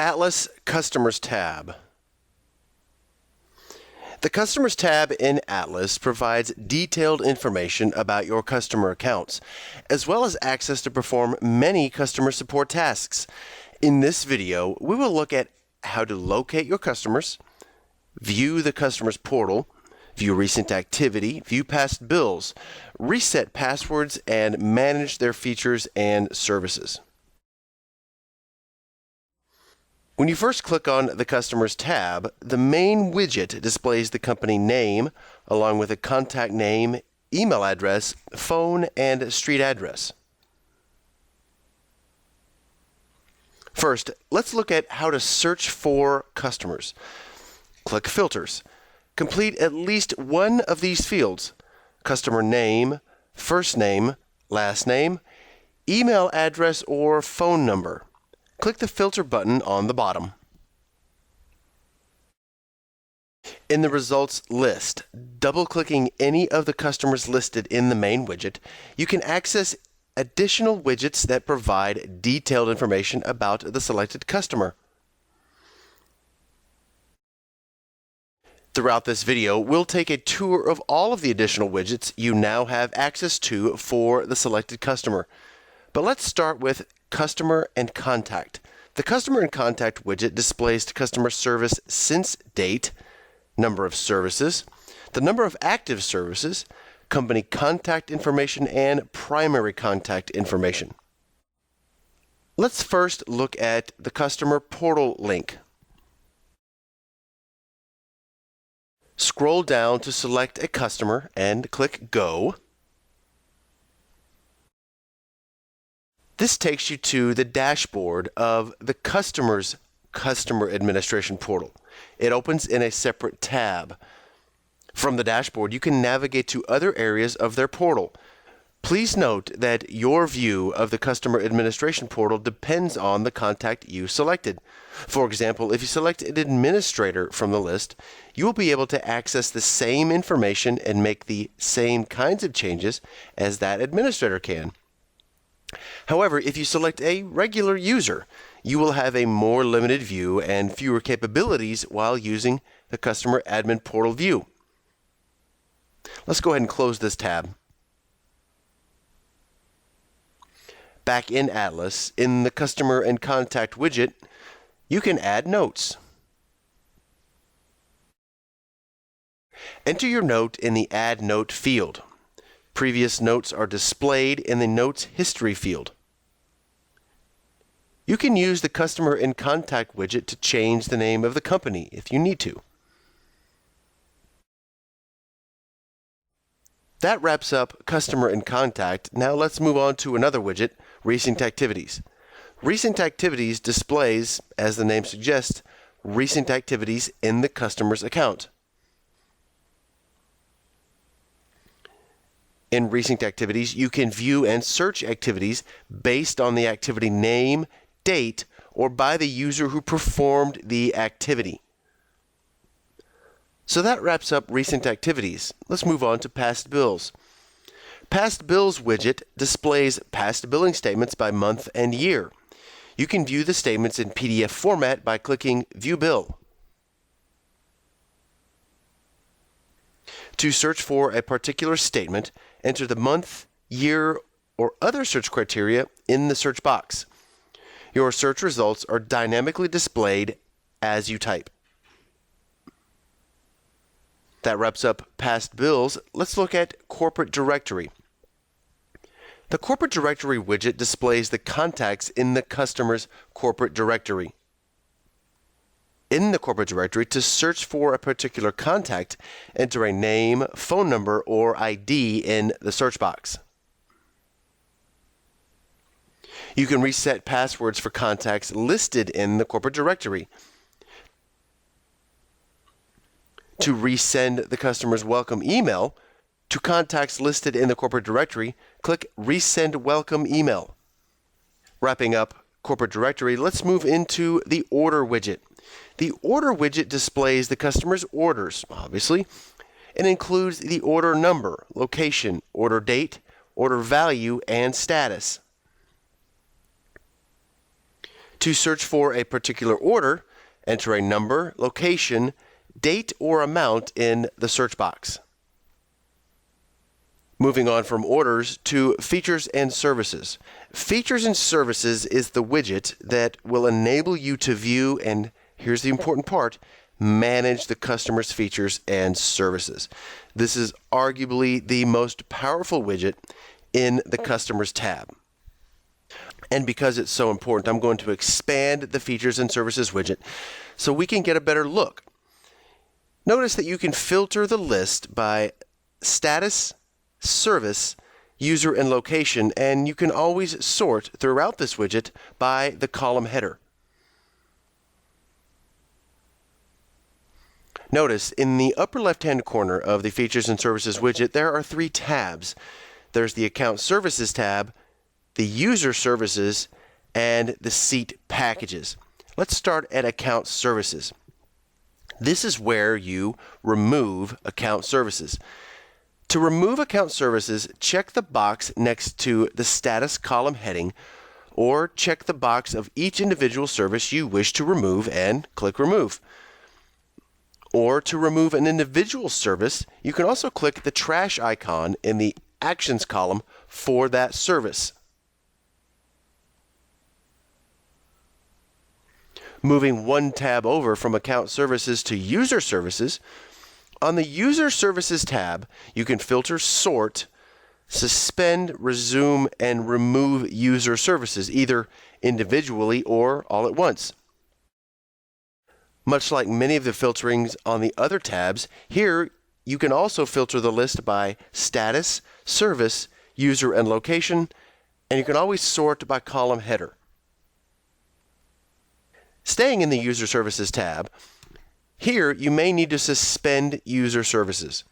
Atlas Customers tab. The Customers tab in Atlas provides detailed information about your customer accounts, as well as access to perform many customer support tasks. In this video, we will look at how to locate your customers, view the customer's portal, view recent activity, view past bills, reset passwords, and manage their features and services. When you first click on the Customers tab, the main widget displays the company name along with a contact name, email address, phone, and street address. First, let's look at how to search for customers. Click Filters. Complete at least one of these fields: customer name, first name, last name, email address, or phone number. Click the Filter button on the bottom. In the results list, double-clicking any of the customers listed in the main widget, you can access additional widgets that provide detailed information about the selected customer. Throughout this video, we'll take a tour of all of the additional widgets you now have access to for the selected customer. But let's start with Customer and Contact. The Customer and Contact widget displays customer service since date, number of services, the number of active services, company contact information, and primary contact information. Let's first look at the Customer Portal link. Scroll down to select a customer and click Go. This takes you to the dashboard of the customer's Customer Administration Portal. It opens in a separate tab. From the dashboard, you can navigate to other areas of their portal. Please note that your view of the Customer Administration Portal depends on the contact you selected. For example, if you select an administrator from the list, you will be able to access the same information and make the same kinds of changes as that administrator can. However, if you select a regular user, you will have a more limited view and fewer capabilities while using the Customer Admin Portal view. Let's go ahead and close this tab. Back in Atlas, in the Customer and Contact widget, you can add notes. Enter your note in the Add Note field. Previous notes are displayed in the Notes History field. You can use the Customer and Contact widget to change the name of the company if you need to. That wraps up Customer and Contact. Now let's move on to another widget, Recent Activities. Recent Activities displays, as the name suggests, recent activities in the customer's account. In Recent Activities, you can view and search activities based on the activity name, date, or by the user who performed the activity. So that wraps up Recent Activities. Let's move on to Past Bills. Past Bills widget displays past billing statements by month and year. You can view the statements in PDF format by clicking View Bill. To search for a particular statement, enter the month, year, or other search criteria in the search box. Your search results are dynamically displayed as you type. That wraps up Past Bills. Let's look at Corporate Directory. The Corporate Directory widget displays the contacts in the customer's corporate directory. In the corporate directory, to search for a particular contact, enter a name, phone number, or ID in the search box. You can reset passwords for contacts listed in the corporate directory. To resend the customer's welcome email to contacts listed in the corporate directory, click Resend Welcome Email. Wrapping up Corporate Directory, let's move into the Order widget. The Order widget displays the customer's orders, obviously, and includes the order number, location, order date, order value, and status. To search for a particular order, enter a number, location, date, or amount in the search box. Moving on from orders to features and services. Features and services is the widget that will enable you to view, and here's the important part, manage the customer's features and services. This is arguably the most powerful widget in the Customers tab. And because it's so important, I'm going to expand the Features and Services widget so we can get a better look. Notice that you can filter the list by status, service, user, and location, and you can always sort throughout this widget by the column header. Notice in the upper left-hand corner of the Features and Services widget, there are 3 tabs. There's the Account Services tab, the User Services, and the Seat Packages. Let's start at Account Services. This is where you remove account services. To remove account services, check the box next to the status column heading, or check the box of each individual service you wish to remove and click Remove. Or to remove an individual service, you can also click the trash icon in the Actions column for that service. Moving one tab over from Account Services to User Services, on the User Services tab, you can filter, sort, suspend, resume, and remove user services, either individually or all at once. Much like many of the filterings on the other tabs, here you can also filter the list by status, service, user, and location, and you can always sort by column header. Staying in the User Services tab, here you may need to suspend user services.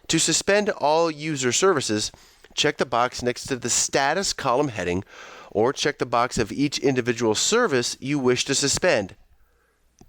To suspend all user services, check the box next to the status column heading, or check the box of each individual service you wish to suspend.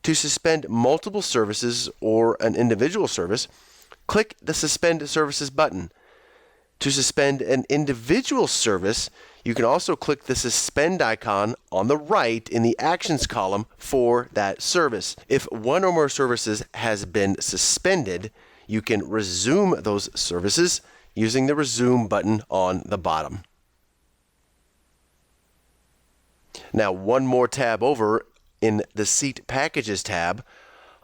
To suspend multiple services or an individual service, click the Suspend Services button. To suspend an individual service, you can also click the suspend icon on the right in the Actions column for that service. If one or more services has been suspended, you can resume those services using the Resume button on the bottom. Now, one more tab over in the Seat Packages tab.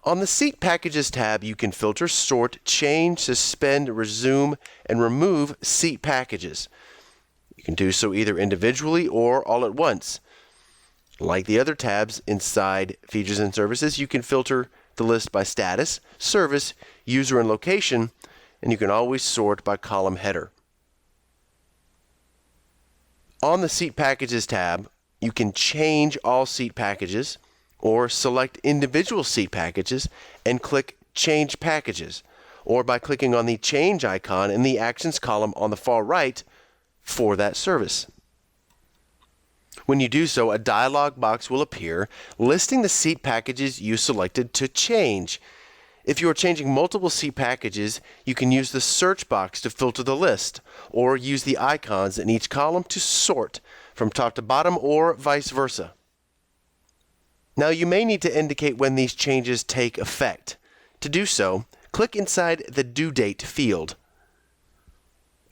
On the Seat Packages tab, you can filter, sort, change, suspend, resume, and remove seat packages. You can do so either individually or all at once. Like the other tabs inside Features and Services, you can filter the list by status, service, user, and location, and you can always sort by column header. On the Seat Packages tab, you can change all seat packages or select individual seat packages and click Change Packages, or by clicking on the Change icon in the Actions column on the far right for that service. When you do so, a dialog box will appear listing the seat packages you selected to change. If you are changing multiple seat packages, you can use the search box to filter the list, or use the icons in each column to sort from top to bottom, or vice versa. Now, you may need to indicate when these changes take effect. To do so, click inside the Due Date field.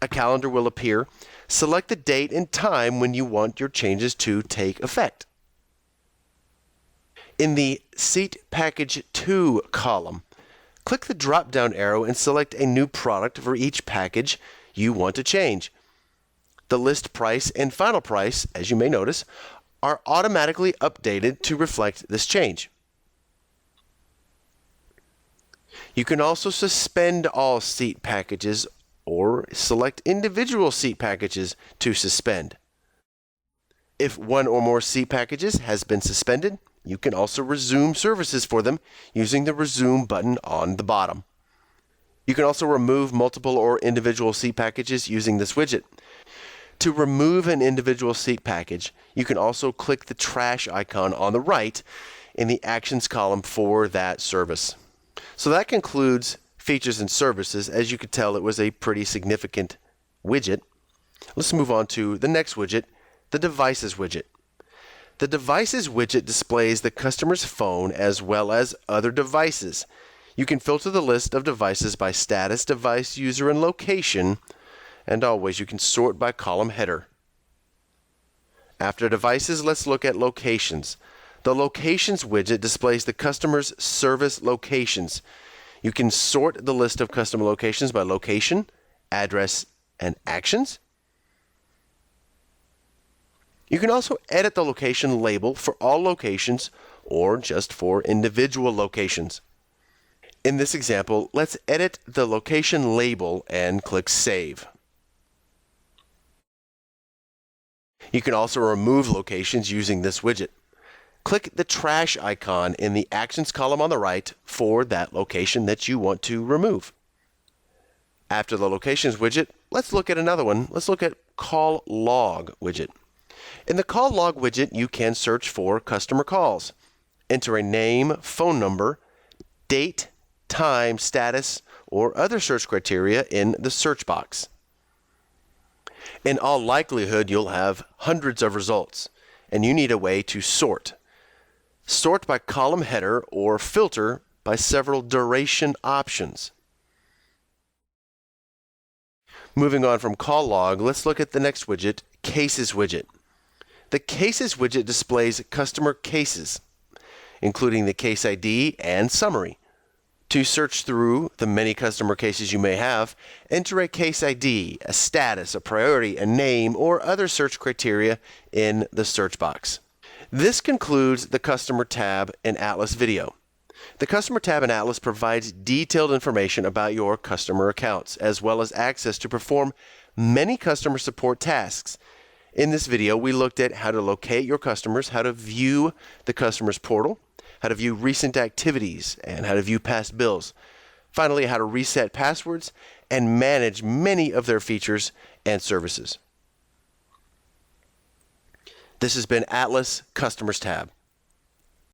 A calendar will appear. Select the date and time when you want your changes to take effect. In the Seat Package 2 column, click the drop-down arrow and select a new product for each package you want to change. The list price and final price, as you may notice, are automatically updated to reflect this change. You can also suspend all seat packages or select individual seat packages to suspend. If one or more seat packages has been suspended, you can also resume services for them using the Resume button on the bottom. You can also remove multiple or individual seat packages using this widget. To remove an individual seat package, you can also click the trash icon on the right in the Actions column for that service. So that concludes Features and Services. As you could tell, it was a pretty significant widget. Let's move on to the next widget, the Devices widget. The Devices widget displays the customer's phone as well as other devices. You can filter the list of devices by status, device, user, and location, and always you can sort by column header. After devices, let's look at locations. The Locations widget displays the customer's service locations. You can sort the list of customer locations by location, address, and actions. You can also edit the location label for all locations or just for individual locations. In this example, let's edit the location label and click Save. You can also remove locations using this widget. Click the trash icon in the Actions column on the right for that location that you want to remove. After the Locations widget, let's look at another one. Let's look at Call Log widget. In the Call Log widget, you can search for customer calls. Enter a name, phone number, date, time, status, or other search criteria in the search box. In all likelihood, you'll have hundreds of results, and you need a way to sort. Sort by column header or filter by several duration options. Moving on from Call Log, let's look at the next widget, Cases widget. The Cases widget displays customer cases, including the case ID and summary. To search through the many customer cases you may have, enter a case ID, a status, a priority, a name, or other search criteria in the search box. This concludes the Customer tab in Atlas Video. The Customer tab in Atlas provides detailed information about your customer accounts, as well as access to perform many customer support tasks. In this video, we looked at how to locate your customers, how to view the customer's portal, how to view recent activities, and how to view past bills. Finally, how to reset passwords and manage many of their features and services. This has been Atlas Customers tab.